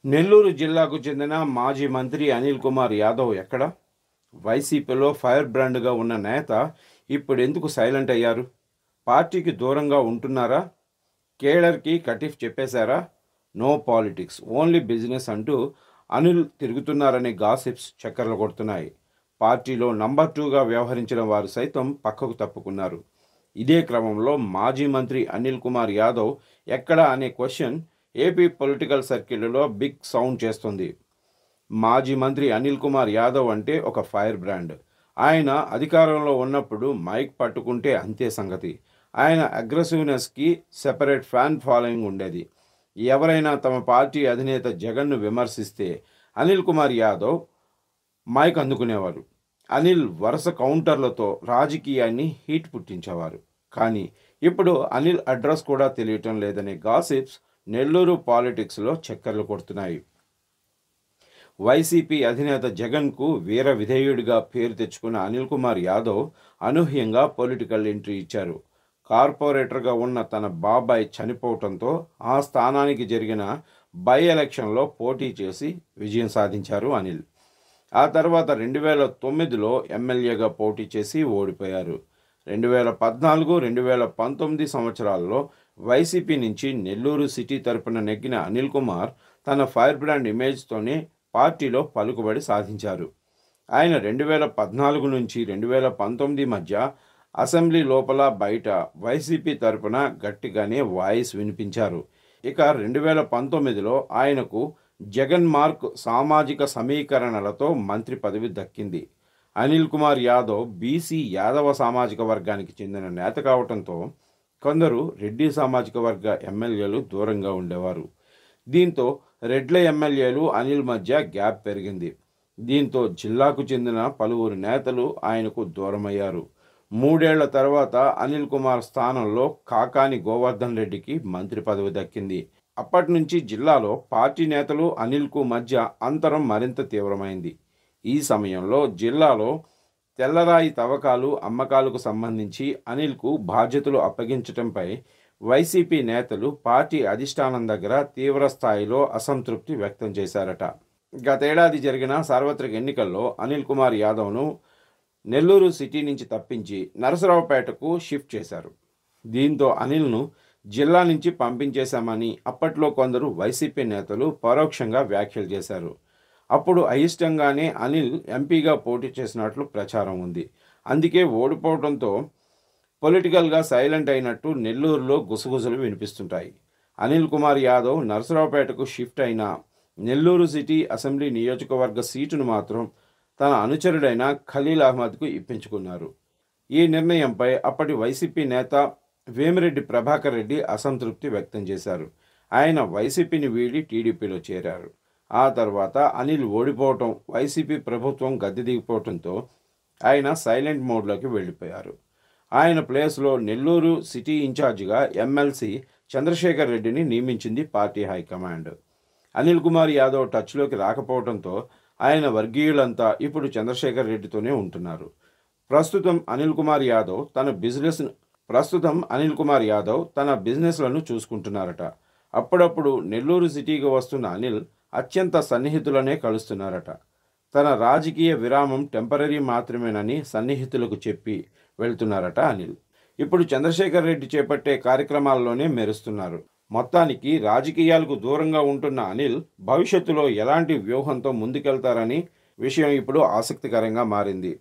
నెల్లూరు జిల్లాకు చెందిన మాజీ మంత్రి అనిల్ కుమార్ యాదవ్ ఎక్కడ? వైసీపీలో ఫైర్ బ్రాండ్గా ఉన్న నేత ఇప్పుడెందుకు సైలెంట్ అయ్యారు? పార్టీకి దూరంగా ఉంటున్నారా? కేడర్కి కటిఫ్ చెప్పేశారా? నో పాలిటిక్స్, ఓన్లీ బిజినెస్ అంటూ అనిల్ తిరుగుతున్నారనే గాసిప్స్ చక్కర్లు కొడుతున్నాయి. పార్టీలో నంబర్ 2గా వ్యవహరించిన వారు సైతం పక్కకు తప్పుకున్నారు. ఇదే క్రమంలో మాజీ మంత్రి అనిల్ కుమార్ యాదవ్ ఎక్కడా అనే క్వశ్చన్ ఏపీ పొలిటికల్ సర్కిల్లో బిగ్ సౌండ్ చేస్తుంది. మాజీ మంత్రి అనిల్ కుమార్ యాదవ్ అంటే ఒక ఫైర్ బ్రాండ్. ఆయన అధికారంలో ఉన్నప్పుడు మైక్ పట్టుకుంటే అంతే సంగతి. ఆయన అగ్రెసివ్నెస్కి సెపరేట్ ఫ్యాన్ ఫాలోయింగ్ ఉండేది. ఎవరైనా తమ పార్టీ అధినేత జగన్ను విమర్శిస్తే అనిల్ కుమార్ యాదవ్ మైక్ అందుకునేవారు. అనిల్ వరుస కౌంటర్లతో రాజకీయాన్ని హీట్ పుట్టించేవారు. కానీ ఇప్పుడు అనిల్ అడ్రస్ కూడా తెలియటం లేదనే గాసిప్స్ నెల్లూరు పాలిటిక్స్లో చక్కర్లు కొడుతున్నాయి. వైసీపీ అధినేత జగన్కు వీర విధేయుడిగా పేరు తెచ్చుకున్న అనిల్ కుమార్ యాదవ్ అనూహ్యంగా పొలిటికల్ ఎంట్రీ ఇచ్చారు. కార్పొరేటర్గా ఉన్న తన బాబాయ్ చనిపోవడంతో ఆ స్థానానికి జరిగిన బై ఎలక్షన్లో పోటీ చేసి విజయం సాధించారు అనిల్. ఆ తర్వాత 2009లో ఎమ్మెల్యేగా పోటీ చేసి ఓడిపోయారు. 2014, 2019 సంవత్సరాల్లో వైసీపీ నుంచి నెల్లూరు సిటీ తరపున నెగ్గిన అనిల్ కుమార్ తన ఫైర్ బ్రాండ్ ఇమేజ్తోనే పార్టీలో పలుకుబడి సాధించారు. ఆయన 2014 నుంచి 2019 మధ్య అసెంబ్లీ లోపల బయట వైసీపీ తరపున గట్టిగానే వాయిస్ వినిపించారు. ఇక 2019లో ఆయనకు జగన్ మార్క్ సామాజిక సమీకరణలతో మంత్రి పదవి దక్కింది. అనిల్ కుమార్ యాదవ్ బీసీ యాదవ సామాజిక వర్గానికి చెందిన నేత కావడంతో కొందరు రెడ్డి సామాజిక వర్గ ఎమ్మెల్యేలు దూరంగా ఉండేవారు. దీంతో రెడ్ల ఎమ్మెల్యేలు అనిల్ మధ్య గ్యాప్ పెరిగింది. దీంతో జిల్లాకు చెందిన పలువురు నేతలు ఆయనకు దూరమయ్యారు. 3 ఏళ్ల తర్వాత అనిల్ కుమార్ స్థానంలో కాకాని గోవర్ధన్ రెడ్డికి మంత్రి పదవి దక్కింది. అప్పటి నుంచి జిల్లాలో పార్టీ నేతలు అనిల్కు మధ్య అంతరం మరింత తీవ్రమైంది. ఈ సమయంలో జిల్లాలో తెల్లరాయి తవ్వకాలు, అమ్మకాలకు సంబంధించి అనిల్కు బాధ్యతలు అప్పగించడంపై వైసీపీ నేతలు పార్టీ అధిష్టానం దగ్గర తీవ్ర స్థాయిలో అసంతృప్తి వ్యక్తం చేశారట. గతేడాది జరిగిన సార్వత్రిక ఎన్నికల్లో అనిల్ కుమార్ యాదవ్ను నెల్లూరు సిటీ నుంచి తప్పించి నరసరావుపేటకు షిఫ్ట్ చేశారు. దీంతో అనిల్ను జిల్లా నుంచి పంపించేశామని అప్పట్లో కొందరు వైసీపీ నేతలు పరోక్షంగా వ్యాఖ్యలు చేశారు. అప్పుడు అయిష్టంగానే అనిల్ ఎంపీగా పోటీ చేసినట్లు ప్రచారం ఉంది. అందుకే ఓడిపోవడంతో పొలిటికల్గా సైలెంట్ అయినట్టు నెల్లూరులో గుసగుసలు వినిపిస్తుంటాయి. అనిల్ కుమార్ యాదవ్ నరసరావుపేటకు షిఫ్ట్ అయిన నెల్లూరు సిటీ అసెంబ్లీ నియోజకవర్గ సీటును మాత్రం తన అనుచరుడైన ఖలీల్ అహ్మద్కు ఇప్పించుకున్నారు. ఈ నిర్ణయంపై అప్పటి వైసీపీ నేత వేమిరెడ్డి ప్రభాకర్ రెడ్డి అసంతృప్తి వ్యక్తం చేశారు. ఆయన వైసీపీని వీడి టీడీపీలో చేరారు. ఆ తర్వాత అనిల్ ఓడిపోవటం, వైసీపీ ప్రభుత్వం గద్దె దిగిపోవడంతో ఆయన సైలెంట్ మోడ్లోకి వెళ్ళిపోయారు. ఆయన ప్లేస్లో నెల్లూరు సిటీ ఇన్ఛార్జిగా ఎమ్మెల్సీ చంద్రశేఖర్ రెడ్డిని నియమించింది పార్టీ హైకమాండ్. అనిల్ కుమార్ యాదవ్ టచ్లోకి రాకపోవడంతో ఆయన వర్గీయులంతా ఇప్పుడు చంద్రశేఖర్ రెడ్డితోనే ఉంటున్నారు. ప్రస్తుతం అనిల్ కుమార్ యాదవ్ తన బిజినెస్లను చూసుకుంటున్నారట. అప్పుడప్పుడు నెల్లూరు సిటీకి వస్తున్న అనిల్ అత్యంత సన్నిహితులనే కలుస్తున్నారట. తన రాజకీయ విరామం టెంపరరీ మాత్రమేనని సన్నిహితులకు చెప్పి వెళ్తున్నారట అనిల్. ఇప్పుడు చంద్రశేఖర్ రెడ్డి చేపట్టే కార్యక్రమాల్లోనే మెరుస్తున్నారు. మొత్తానికి రాజకీయాలకు దూరంగా ఉంటున్న అనిల్ భవిష్యత్తులో ఎలాంటి వ్యూహంతో ముందుకెళ్తారని విషయం ఇప్పుడు ఆసక్తికరంగా మారింది.